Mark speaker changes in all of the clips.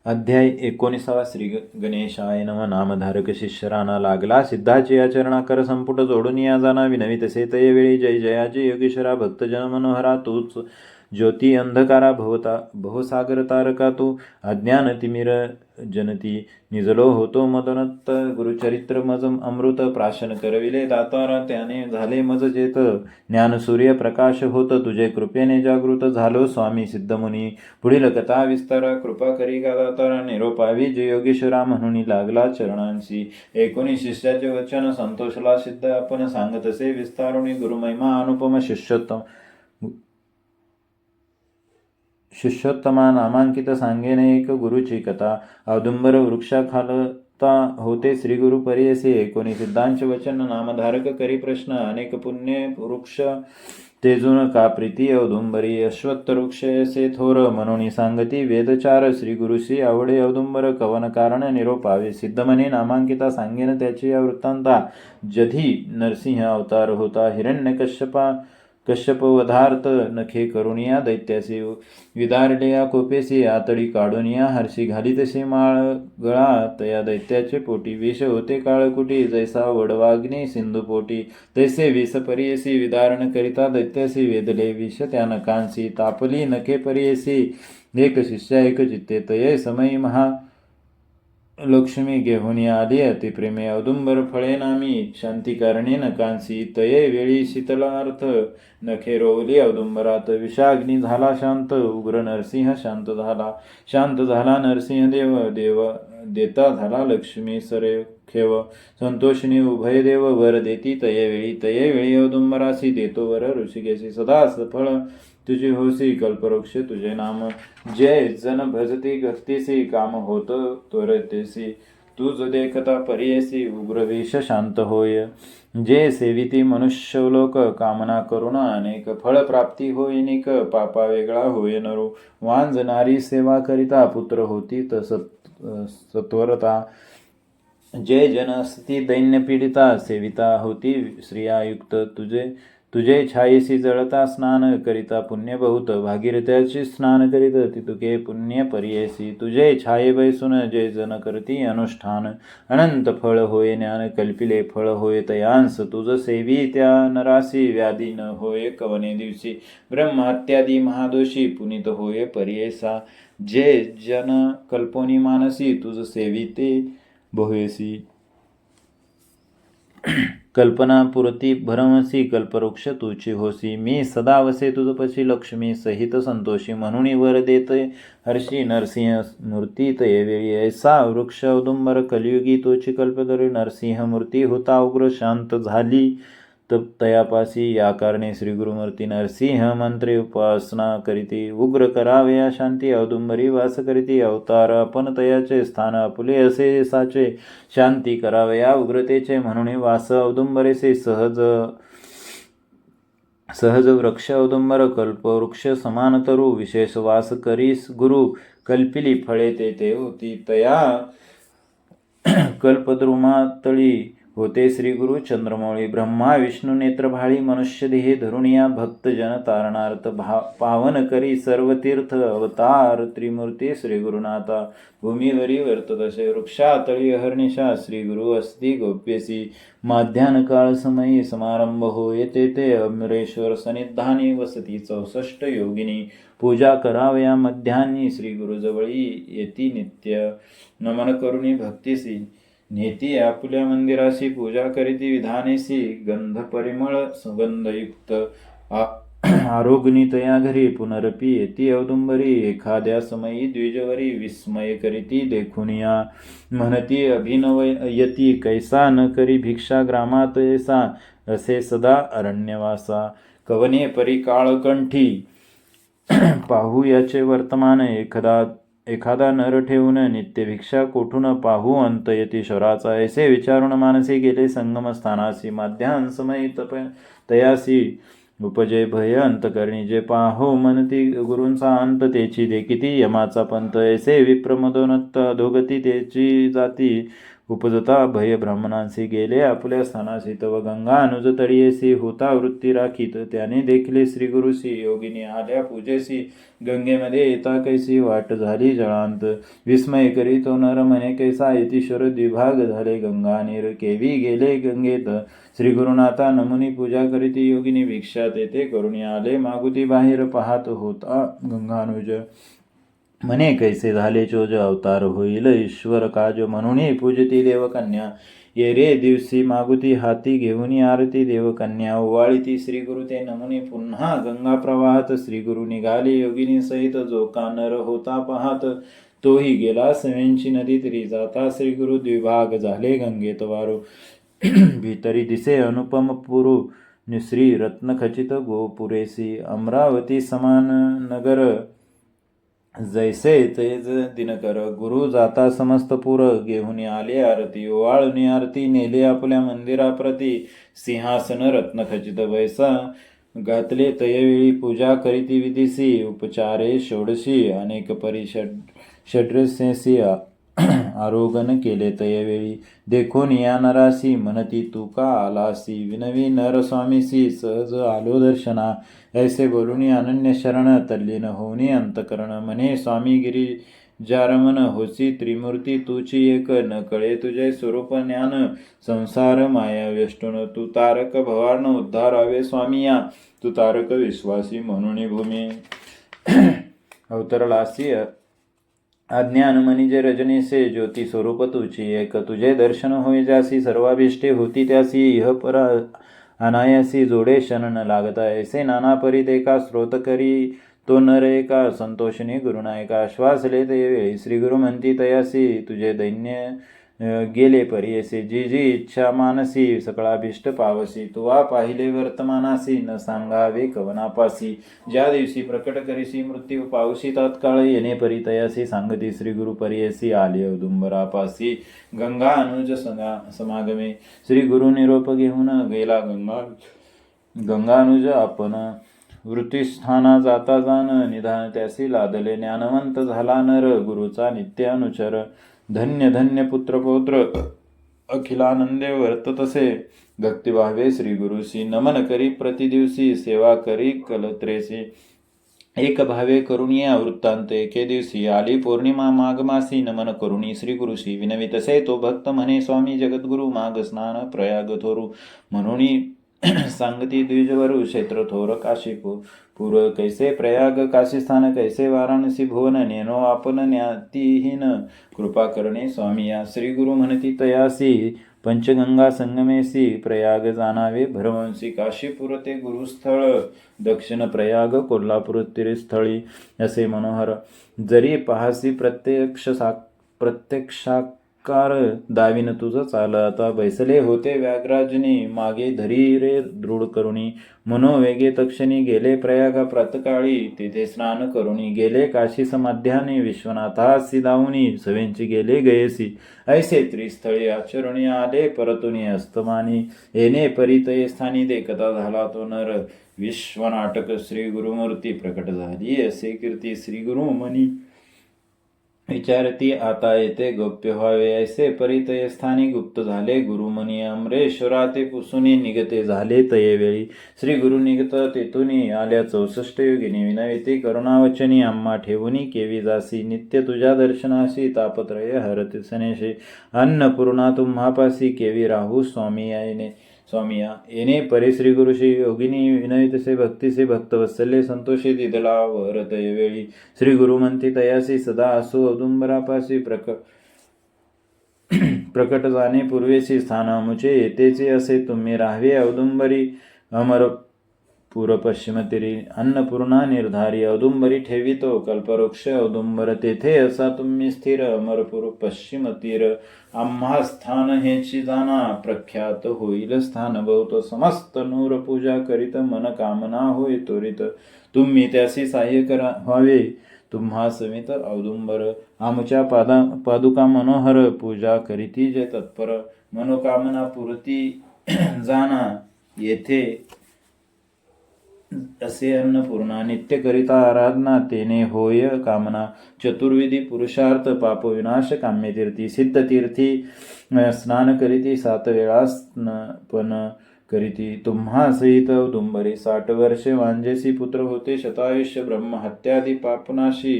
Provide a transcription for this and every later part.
Speaker 1: अध्याय 19. श्री गणेशाय नम. नामधारक शिष्य राणा लागला सिद्धाची आचरणा कर संपुट जोडून या जाना विनवी तसे तये वेळी जय जयाची योगेश्वरा भक्तजन मनोहरा तूच ज्योती अंधकारा भवसागर तारका तू अज्ञान तिमिर जनती निजलो होतो मदनत गुरुचरित्र मज अमृत प्राशन करविले दातारा त्याने झाले मज जेत ज्ञान सूर्य प्रकाश होत तुझे कृपेने जागृत झालो स्वामी सिद्धमुनी पुढील कथा विस्तार कृपा करी गा दातारा निरोपावी जय योगेश्वरा म्हणून लागला चरणांशी एकोणी शिष्याचे वचन संतोषला सिद्ध आपण सांगत असे विस्तारुणी गुरुमहिमा अनुपम शिष्योत्तमा नामांकित सांगेन एक गुरुची कथा औदुंबर वृक्षाखालता होते श्री गुरु परियसी एकोणी सिद्धांच वचन नामधारक करी प्रश्न अनेक पुण्य वृक्ष तेजून का प्रीती औदुंबरी अश्वत्थ वृक्ष असे थोर म्हणून सांगती वेदचार श्री गुरुशी आवडे औदुंबर कवन कारण निरोपावे सिद्धमनी नामांकिता सांगेन त्याची या वृत्तांता जधी नरसिंह अवतार होता कश्यप वधार्थ नखे करुणिया दैत्यासी विदारल्या कोपेसी आतडी काढूनिया हर्षी घालीतसे माळ गळा तया दैत्याचे पोटी विष होते काळकुटी जैसा वडवाग्नी सिंधू पोटी तैसे विष परियसी विदारण करिता दैत्यासी वेदले विष त्या नकांसी तापली नखे परियसी एक शिष्या एक चित्ते तये समयी लक्ष्मी घेऊन आली अतिप्रेमे औदुंबर फळे नामी शांती करणे नकांसी तये वेळी शीतलार्थ नखे रोवली औदुंबरात विषाग्नी झाला शांत उग्र नरसिंह शांत झाला नरसिंह देव देता झाला लक्ष्मी सरे खेव संतोषिनी उभय देव वर देती तये वेळी औदुंबरासी देतो वर ऋषिकेशी सदा सफळ तुझी होसी कल्पवृक्ष तुझे नाम जय जन भजती गतीसी काम होत त्वरतेसी तुझ देखता परियसी उग्रवेश शांत होय जे सेविती मनुष्यलोक कामना करुण अनेक फळ प्राप्ती होईनिक पापा वेगळा होय नरो वांज नारी सेवा करिता पुत्र होती सत्वरता जे जन असती दैन्य पीडिता सेविता होती स्त्रियायुक्त तुझे छायेसी जळता स्नान करिता पुण्य बहुत भागीरथ्याची स्नान करीत तितुके पुण्य परियेसी तुझे छाये बैसून जे जन करती अनुष्ठान अनंत फळ होय ज्ञान कल्पिले फळ होय तयांस तुझ सेवी त्या नरासी व्याधी न होय कवने दिवशी ब्रह्महत्यादी महादोषी पुनित होय परियेसा जे जन कल्पोनी मानसी तुझ सेविते बहुयसी कल्पना पुरती भरमसी कल्पवृक्ष तुची होसी मी सदा वसे तुझपशी लक्ष्मी सहित संतोषी म्हणून वर देते हर्षी नरसिंह मूर्ती तयेवेळी ऐसा वृक्ष औदुंबर कलियुगी तोची कल्पतरी नरसिंह मूर्ती होता उग्र शांत झाली तयापासी या कारणे श्री गुरुमूर्ती नरसिंह मंत्रे उपासना करीती उग्र करावया शांती औदुंबरी वास करीती अवतार आपण तयाचे स्थान आपुले असे साचे शांती करावया उग्रतेचे म्हणून वास औदुंबरेसे सहज वृक्ष औदुंबर कल्पवृक्ष समानतरू विशेष वास करीस गुरु कल्पिली फळे ते होती तया कल्पद्रुमातळी होते श्री गुरु चंद्रमौळी ब्रह्मा विष्णू नेत्रभाळी मनुष्य देहे धरुणिया भक्त जन तारणार्थ पावन करी सर्व तीर्थ अवतार त्रिमूर्ती श्री गुरुनाथा भूमीवरी वर्तदशे वृक्षातळी अहर्निशा श्री गुरु अस्ति गोप्यसी माध्यान काळ समयी समारंभ होय ते अमरेश्वर सन्निधानी वसती 64 योगिनी पूजा करावया मध्यान्नी श्री गुरुजवळी येती नित्य नमन करुणी भक्तीसी नेती आपुल्या मंदिराशी पूजा करीती विधानेसी गंध परिमळ सुगंधयुक्त आरोग्नी तया घरी पुनरपी येती औदुंबरी एखाद्या समयी द्विजवरी विस्मय करीती देखुनिया म्हणती अभिनव यती कैसा न करी भिक्षा ग्रामात ऐसा असे सदा अरण्यवासा कवने परी काळकंठी पाहू याचे वर्तमान एखादा नर ठेवून नित्य भिक्षा कोठून पाहू अंत येती शराचा ऐसे विचारून मानसी गेले संगम स्थानासी माध्यान समय तयासी उपजय भय अंतकरणी जे पाहो मनती गुरूंचा अंत तेची देखिती यमाचा पंत ऐसे विप्रमदोन्नत अधोगती तेची जाती उपजता भय ब्राह्मणांसी गेले आपल्या स्थानासी तव गंगा अनुज तळीयसी होता वृत्ती राखीत त्याने देखले श्री गुरुसी योगिनी आल्या पूजेसी गंगेमध्ये येता कैसी वाट झाली जळांत विस्मय करीतो नर म्हणे कैसा यतीश्वर द्विभाग झाले गंगा नीर केवी गेले गंगेत श्री गुरुनाथा नमुनी पूजा करीती योगिनी भिक्षा तेथे करुणी आले मागुती बाहेर पाहत होता गंगानुज म्हणे कैसे झाले चोज अवतार होईल ईश्वर काज म्हणून पूजती देवकन्या ये रे दिवशी मागुती हाती घेऊन आरती देवकन्या ओवाळीती श्री गुरु ते नमुनी पुन्हा गंगा प्रवाहात श्री गुरु निघाले योगिनी सहित जो कानर होता पाहत तोही गेला सवेंची नदी तरी जाता श्री गुरु द्विभाग झाले गंगेत वारू भीतरी दिसे अनुपम पुरु श्री रत्नखचित गोपुरेसी अमरावती समान नगर जैसे तेज दिनकर गुरु जाता समस्त पुर घेऊन आले आरती ओवाळून आरती नेले आपल्या मंदिराप्रती सिंहासन रत्नखचित वैसा घातले तयवेळी पूजा करीती विधीसी उपचारे षोडशी अनेक षड्रसेसी आरोगण केले तयवेळी देखून या नरासी म्हणती तू का आलासी विनवी नरस्वामीसी सहज आलो दर्शना ऐसे बोलूनी अनन्य शरण तल्लीन होऊनी अंतकरण म्हणे स्वामी गिरी जारमन होसी त्रिमूर्ती तुची एक न कळे तुझे स्वरूप ज्ञान संसार माया वेष्टून तू तारक भवान उद्धारावे स्वामिया तू तारक विश्वासी म्हणून भूमी अवतरलासी अज्ञान मनिजे रजनीसे ज्योती स्वरूप तुची एक तुझे दर्शन होई जासी सर्वाभिष्टे होती त्यासी इह पर अनायासी जोडे शरण लागता ऐसे नाना परी देखा स्रोत करी तो नर एका संतोषिनी गुरुनायका श्वासले ते वेळी श्री गुरु म्हणती तयासी तुझे दैन्य गेले परियसे जी जी इच्छा मानसी सकळाभिष्ट पावसी तुवा पाहिले वर्तमानासी न सांगावे कवनापासी ज्या दिवशी प्रकट करीसी मृत्यू पावसी तात्काळ येणे परी तयासी सांगती श्री गुरु परियसी आले औदुंबरापासी गंगा अनुज समागमे श्री गुरु निरोप घेऊन गेला गंगानुज आपण वृत्तीस्थाना जाता जाण निधान त्यासी लादले ज्ञानवंत झाला नर गुरुचा नित्य अनुचर धन्य धन्य पुत्रपौत्र अखिलानंदे वर्ततसे भक्तिभावे श्री गुरुसी नमन करी प्रतिदिवसी सेवा करी कलत्रेसी एक भावे करुणिया वृत्तांत एके दिवशी आली पौर्णिमा माघमासी नमन करुणी श्री गुरुसी विनवितसे तो भक्त म्हणे स्वामी जगद्गुरु माघ स्नान प्रयाग थोरू म्हणून सांगती द्विजवरु क्षेत्र थोर काशी पूर्व कैसे प्रयाग काशी स्थान कैसे वाराणसी भुवन नेनो आपण ज्ञातीहीन कृपा करणे स्वामी या श्री गुरु म्हणती तयासी पंचगंगा संगमेसी प्रयाग जाणावे भरवंशी काशीपुर ते गुरुस्थळ दक्षिण प्रयाग कोल्हापूर तीर्थस्थळी असे मनोहर जरी पाहासी प्रत्यक्षाकार दाविन तुझ चाल आता बैसले होते व्याघ्राजनी मागे धरी रे दृढ करुणी मनोवेगे तक्षणी गेले प्रयागा प्रातकाळी तिथे स्नान करुणी गेले काशी समाध्याने विश्वनाथासी दावुनी सवेंची गेले गयसी ऐसे त्रिस्थळी आचरणी आले परतुनी अस्तमानी येणे परितये स्थानी देखता झाला तो नर विश्वनाटक श्री गुरुमूर्ती प्रकट झाली असे कीर्ती श्री गुरु मनी विचारती आता येते गौप्य व्हावे ऐसे परितय स्थानी गुप्त झाले गुरुमनी अमरेश्वरा ते पुसुनी निगते झाले तयेवेळी श्री गुरु निगत तेथुनी आल्या 64 योगिनी विनविती करुणावचनी आम्हा ठेवुनी केवी जासी नित्य तुझ्या दर्शनासी तापत्रय हरति सनेशे अन्नपूर्णा तुम्हापासी केवी राहू स्वामी स्वामिया येणे परे श्री गुरुशी योगिनी विनवितसे भक्तीसे भक्तवत्सल्ये संतोषी दिदला वरतय वेळी श्री गुरु म्हणती तयासी सदा असो औदुंबरापासी प्रकट जाणे पूर्वेसी स्थान अमुचे येतेचे असे तुम्ही राहावे औदुंबरी अमर पूर पश्चिम तिरी अन्नपूर्णा निर्धारी औदुंबरी ठेवितो कल्पवृक्ष औदुंबर तेथे असा तुम्ही स्थिर अमरपूर पश्चिम तीर आम्हा स्थान हेची जाना प्रख्यात होईल स्थान बहुत समस्त नूर पूजा करीत मन कामना होय त्वरित तुम्ही त्यासी सहाय्य करा व्हावे तुम्हा समित औदुंबर आमच्या पादुका मनोहर पूजा करीती जे तत्पर मनोकामना पुरती जाना येथे असे अन्नपूर्णा नित्य करिता आराधना तेने होय कामना चतुर्विधी पुरुषार्थ पाप विनाश काम्यतीर्थी सिद्धतीर्थी स्नान करीती 7 वेळा स्नान करीती तुम्हा सहित औदुंबरी 60 वर्षे वांजेसी पुत्र होते शतायुष्य ब्रह्म हत्यादी पापनाशी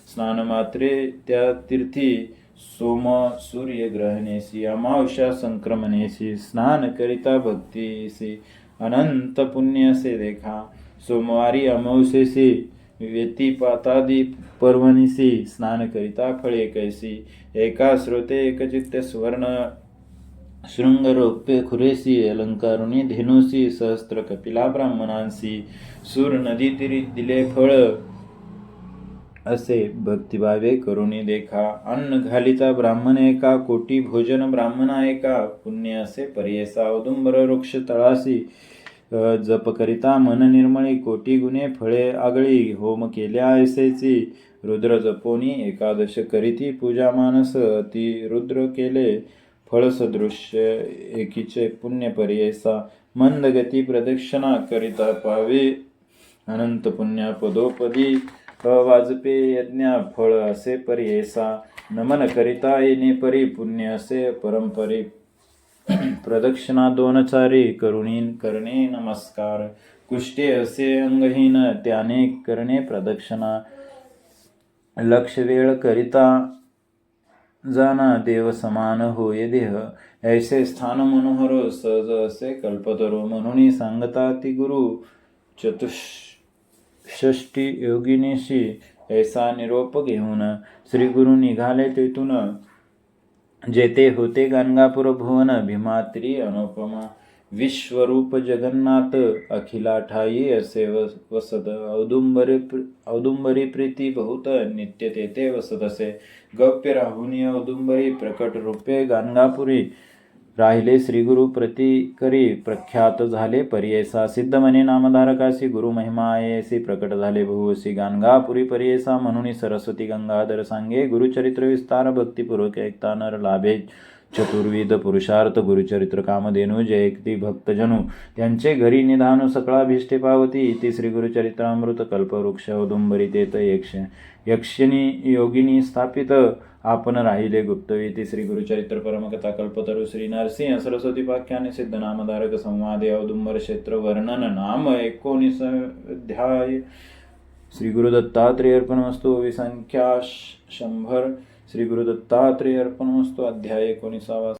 Speaker 1: स्नान मात्रे त्या तीर्थी सोम सूर्य ग्रहणेसी अमावस्या संक्रमणेसी स्नान करिता भक्तीसी अनंत पुण्य से देखा सोमवारी अमावस्येसी व्यतिपातादी पर्वणीसी स्नान करिता फळे कैसी एका श्रोते एकचित्त सुवर्ण शृंग रौप्य खुरेसी अलंकारुणी धेनुसी सहस्त्र कपिला ब्राह्मणांसी सूर नदी तिरी दिले फळ असे भक्तिभावे करुणी देखा अन्न घालिता ब्राह्मण एका कोटी भोजन ब्राह्मणा एका पुण्य असे पर्येसा औदुंबर वृक्ष तळासी जप करिता मन निर्मळी कोटी गुणे फळे आगळी होम केल्या ऐसेची रुद्र जपोनी एकादश करीती पूजा मानस ती रुद्र केले फळ सदृश्य एकीचे पुण्य पर्येसा मंदगती प्रदक्षिणा करिता पावे अनंत पुण्या पदोपदी वाजपे यज्ञा फळ असे पर्येसा नमन करिता येणे परी पुण्य असे परंपरे प्रदक्षिणा 2 चारी करुणी करणे नमस्कार कुष्टे असे अंगहीन त्याने करणे प्रदक्षिणा लक्ष वेळ करिता जाना देव समान होय देह ऐसे स्थान मनोहर सहज असे कल्पतरो म्हणून सांगता ती गुरु चतुष्षष्टी योगिनीशी ऐसा निरोप घेऊन श्री गुरु निघाले तेथून जेते होते गाणगापूर भुवन भीमात्री अनुपमा विश्वरूप जगन्नाथ अखिला ठाई असे वसत औदुंबरी प्रीती बहुत नित्य तेथे वसत असे गौप्य राहुनी औदुंबरी प्रकट रूपे गाणगापुरी राहिले श्रीगुरु प्रति करी प्रख्यात झाले पर्येसा सिद्ध मने नामधारकासी गुरु महिमा आयेसी प्रकट झाले बहुवसी गाणगापुरी पर्येसा म्हणून सरस्वती गंगाधर सांगे गुरुचरित्र विस्तार भक्तिपूर्वक ऐकता नर लाभे चतुर्विध पुरुषार्थ गुरुचरित्र कामधेनु जयक्ती भक्तजनू त्यांचे घरी निधानु सकळाभीष्टे पावती इति श्री गुरुचरित्रामृत कल्पवृक्ष औदुंबरी तेथ यक्षिणी योगिनी स्थापित आपण राहिले गुप्त इति श्री गुरुचरित्र परमकथा कल्पतरु श्री नरसिंह सरस्वती पाख्याने सिद्ध नामधारक संवादे औदुंबर क्षेत्र वर्णन नाम 19 अध्याय श्री गुरु दत्तात्रेय अर्पणमस्तु विसंख्या 100 श्री गुरु दत्तात्रेय अर्पणमस्तु अध्याय 19